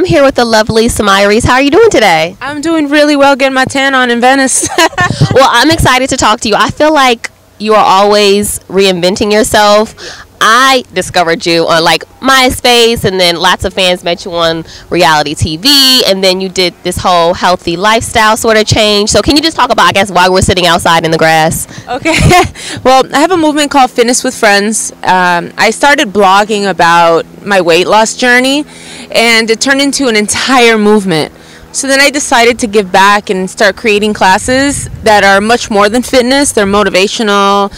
I'm here with the lovely Somaya Reece. How are you doing today? I'm doing really well, getting my tan on in Venice. Well, I'm excited to talk to you. I feel like you are always reinventing yourself. I discovered you on like MySpace, and then lots of fans met you on reality TV, and then you did this whole healthy lifestyle sort of change. So can you just talk about, I guess, why we're sitting outside in the grass? Okay. Well, I have a movement called Fitness with Friends. I started blogging about my weight loss journey, and it turned into an entire movement. So then I decided to give back and start creating classes that are much more than fitness. They're motivational.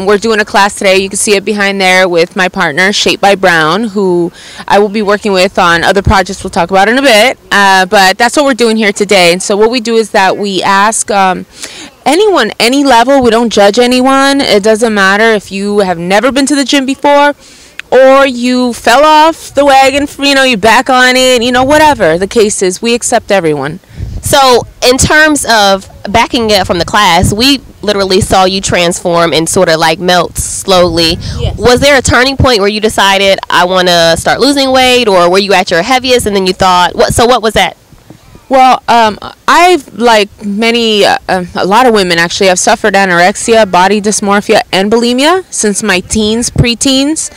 We're doing a class today. You can see it behind there with my partner, Shape by Brown, who I will be working with on other projects we'll talk about in a bit. But that's what we're doing here today. And so what we do is that we ask anyone, any level. We don't judge anyone. It doesn't matter if you have never been to the gym before, or you fell off the wagon, you're back on it, whatever the case is, we accept everyone. So in terms of backing it from the class, we literally saw you transform and sort of like melt slowly. Yes. Was there a turning point where you decided, I want to start losing weight, or were you at your heaviest and then you thought, what was that? Well, I've, like a lot of women actually, I've suffered anorexia, body dysmorphia, and bulimia since my preteens.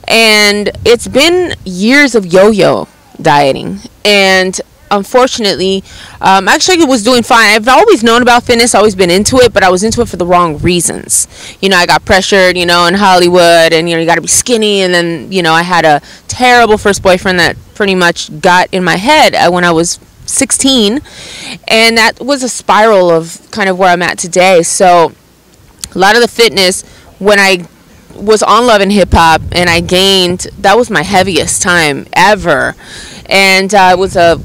And it's been years of yo-yo dieting. And unfortunately, actually I was doing fine. I've always known about fitness, always been into it, but I was into it for the wrong reasons. I got pressured, in Hollywood, and, you got to be skinny. And then, I had a terrible first boyfriend that pretty much got in my head when I was 16, and that was a spiral of kind of where I'm at today. So a lot of the fitness, when I was on Love and Hip Hop and I gained, that was my heaviest time ever. And it was a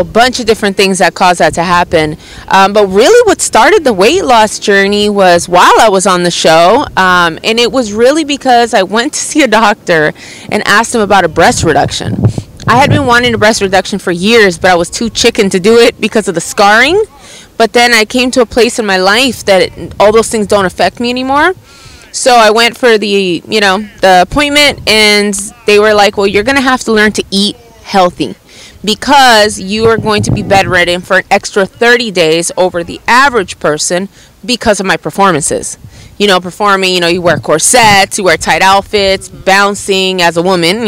bunch of different things that caused that to happen. But really what started the weight loss journey was while I was on the show. And it was really because I went to see a doctor and asked him about a breast reduction. I had been wanting a breast reduction for years, but I was too chicken to do it because of the scarring. But then I came to a place in my life that all those things don't affect me anymore. So I went for the appointment, and they were like, well, you're going to have to learn to eat healthy because you are going to be bedridden for an extra 30 days over the average person because of my performances. Performing, you wear corsets, you wear tight outfits, bouncing as a woman,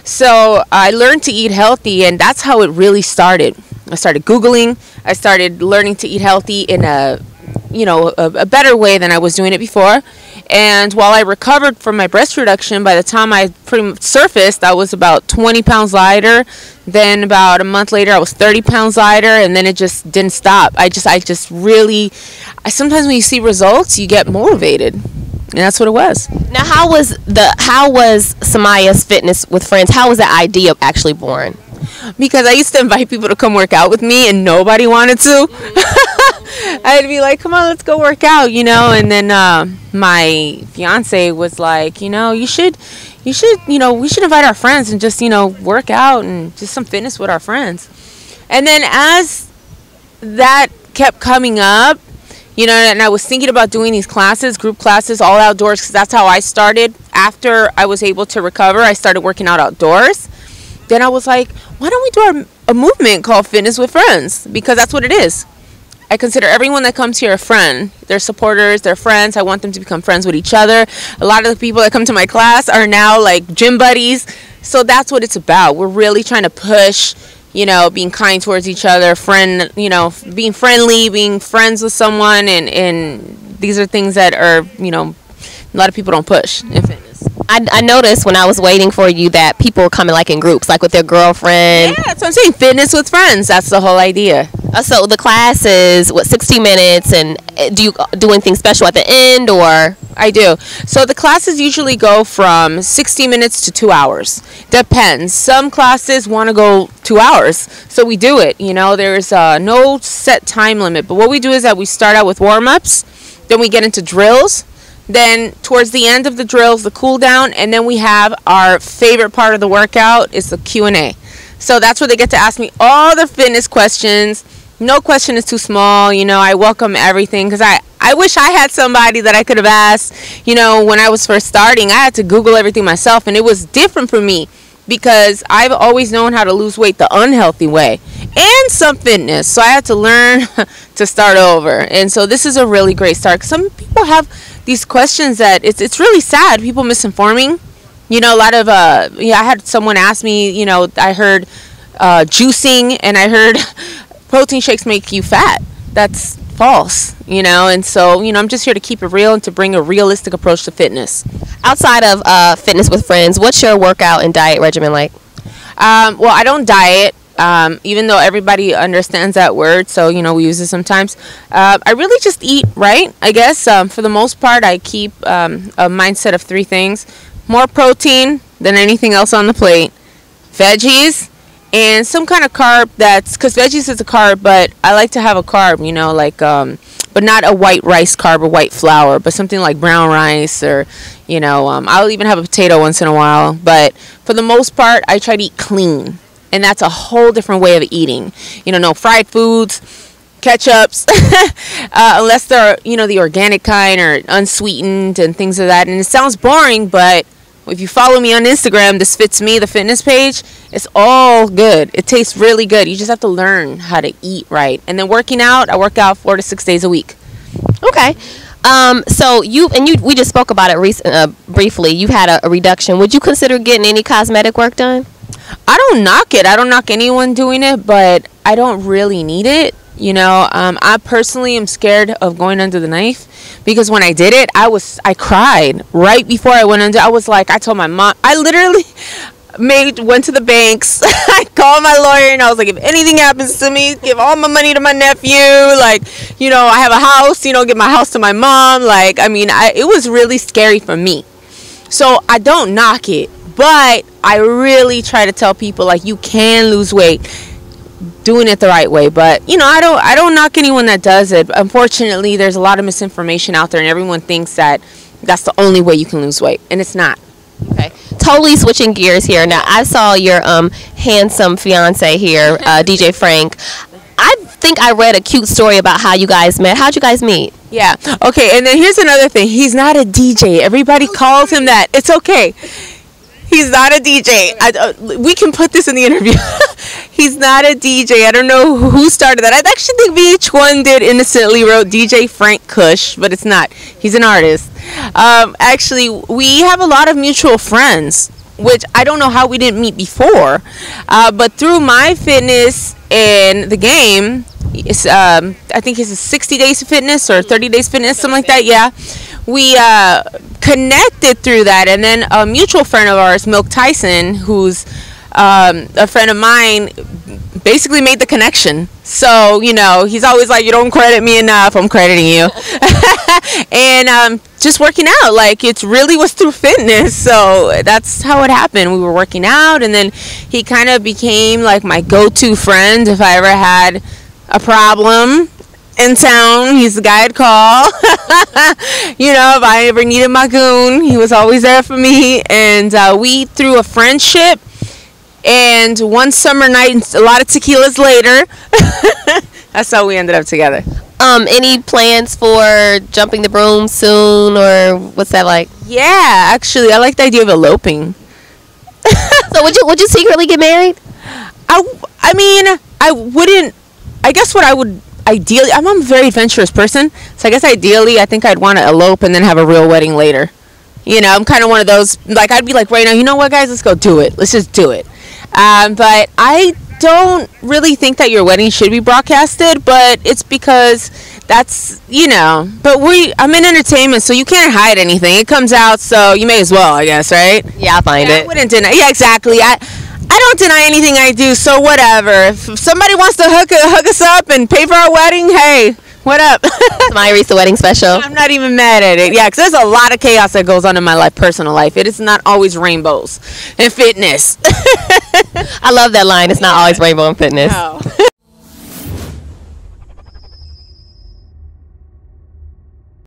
So I learned to eat healthy, and that's how it really started. I started Googling. I started learning to eat healthy in a better way than I was doing it before. And while I recovered from my breast reduction, by the time I pretty much surfaced, I was about 20 pounds lighter. Then about a month later, I was 30 pounds lighter, and then it just didn't stop. I sometimes when you see results, you get motivated. And that's what it was. Now, how was Somaya's Fitness with Friends? How was that idea actually born? Because I used to invite people to come work out with me, and nobody wanted to. I'd be like, come on, let's go work out, and then my fiance was like, we should invite our friends and just, work out and just some fitness with our friends. And then as that kept coming up, and I was thinking about doing these classes, group classes, all outdoors, because that's how I started. After I was able to recover, I started working out outdoors. Then I was like, why don't we do a movement called Fitness with Friends? Because that's what it is. I consider everyone that comes here a friend. They're supporters, they're friends. I want them to become friends with each other. A lot of the people that come to my class are now like gym buddies. So that's what it's about. We're really trying to push, being kind towards each other, being friendly, being friends with someone. And these are things that are, a lot of people don't push in fitness. I noticed when I was waiting for you that people were coming like in groups, like with their girlfriend. Yeah, that's what I'm saying. Fitness with friends. That's the whole idea. So the class is, 60 minutes, and do you do anything special at the end, or? I do. So the classes usually go from 60 minutes to 2 hours. Depends. Some classes want to go 2 hours, so we do it. There's no set time limit. But what we do is that we start out with warm-ups, then we get into drills. Then towards the end of the drills, the cool down, and then we have our favorite part of the workout is the Q&A. So that's where they get to ask me all the fitness questions. No question is too small. I welcome everything because I wish I had somebody that I could have asked. When I was first starting, I had to Google everything myself, and it was different for me because I've always known how to lose weight the unhealthy way and some fitness. So I had to learn to start over. And so this is a really great start. Some people have these questions that it's really sad. People misinforming. You know, a lot of, I had someone ask me, you know, I heard juicing and I heard protein shakes make you fat. That's false, you know. And so, you know, I'm just here to keep it real and to bring a realistic approach to fitness. Outside of fitness with friends, what's your workout and diet regimen like? Well, I don't diet, even though everybody understands that word, so, you know, we use it sometimes. I really just eat right, I guess. For the most part, I keep a mindset of 3 things. More protein than anything else on the plate, veggies, and some kind of carb because veggies is a carb, but I like to have a carb, you know, like, but not a white rice carb or white flour, but something like brown rice or, you know, I'll even have a potato once in a while. But for the most part, I try to eat clean, and that's a whole different way of eating. You know, no fried foods, ketchups, unless they're, you know, the organic kind or unsweetened and things of that. And it sounds boring, but if you follow me on Instagram, This Fits Me, the fitness page, it's all good. It tastes really good. You just have to learn how to eat right. And then working out, I work out 4 to 6 days a week. Okay. So we just spoke about it briefly. You've had a reduction. Would you consider getting any cosmetic work done? I don't knock it. I don't knock anyone doing it, but I don't really need it. You know, I personally am scared of going under the knife because when I did it, I cried right before I went under. I was like, I told my mom, I literally went to the banks. I called my lawyer and I was like, if anything happens to me, give all my money to my nephew. Like, you know, I have a house, you know, give my house to my mom. Like, I mean, it was really scary for me. So I don't knock it, but I really try to tell people, like, you can lose weight doing it the right way. But, you know, I don't knock anyone that does it. Unfortunately, there's a lot of misinformation out there and everyone thinks that that's the only way you can lose weight, and it's not. Okay, totally switching gears here. Now, I saw your handsome fiance here, DJ Frank. I think I read a cute story about how you guys met. How'd you guys meet? Yeah. Okay, and then here's another thing. He's not a DJ. Everybody calls him that. It's okay. He's not a DJ. We can put this in the interview. He's not a DJ. I don't know who started that. I actually think VH1 did innocently wrote DJ Frank Kush, but it's not. He's an artist. Actually, we have a lot of mutual friends, which I don't know how we didn't meet before. But through my fitness and the game, I think it's 60 days of fitness or 30 days fitness, something like that. Yeah. We connected through that, and then a mutual friend of ours, Milk Tyson, who's a friend of mine, basically made the connection. So, you know, he's always like, you don't credit me enough, I'm crediting you. And just working out, like, it really was through fitness. So that's how it happened. We were working out, and then he kind of became like my go-to friend if I ever had a problem in town. He's the guy I'd call. You know, if I ever needed my goon, he was always there for me. And we, through a friendship and one summer night and a lot of tequilas later, that's how we ended up together. Any plans for jumping the broom soon, or what's that like? Yeah, actually, I like the idea of eloping. So would you secretly get married? I mean, I wouldn't. I guess what I would ideally, I'm a very adventurous person, so I guess ideally I think I'd want to elope and then have a real wedding later. You know, I'm kind of one of those, like, I'd be like, right now, you know what, guys, let's go do it. Let's just do it. But I don't really think that your wedding should be broadcasted, but it's because that's, you know, but I'm in entertainment, so you can't hide anything. It comes out, so you may as well, I guess, right? Yeah, I'll find it. I wouldn't deny. Yeah, exactly. I don't deny anything I do, so whatever. If somebody wants to hook us up and pay for our wedding, hey, what up? Somaya Reece, the wedding special. I'm not even mad at it. Yeah, because there's a lot of chaos that goes on in my life, personal life. It is not always rainbows and fitness. I love that line. It's not always rainbow and fitness. No.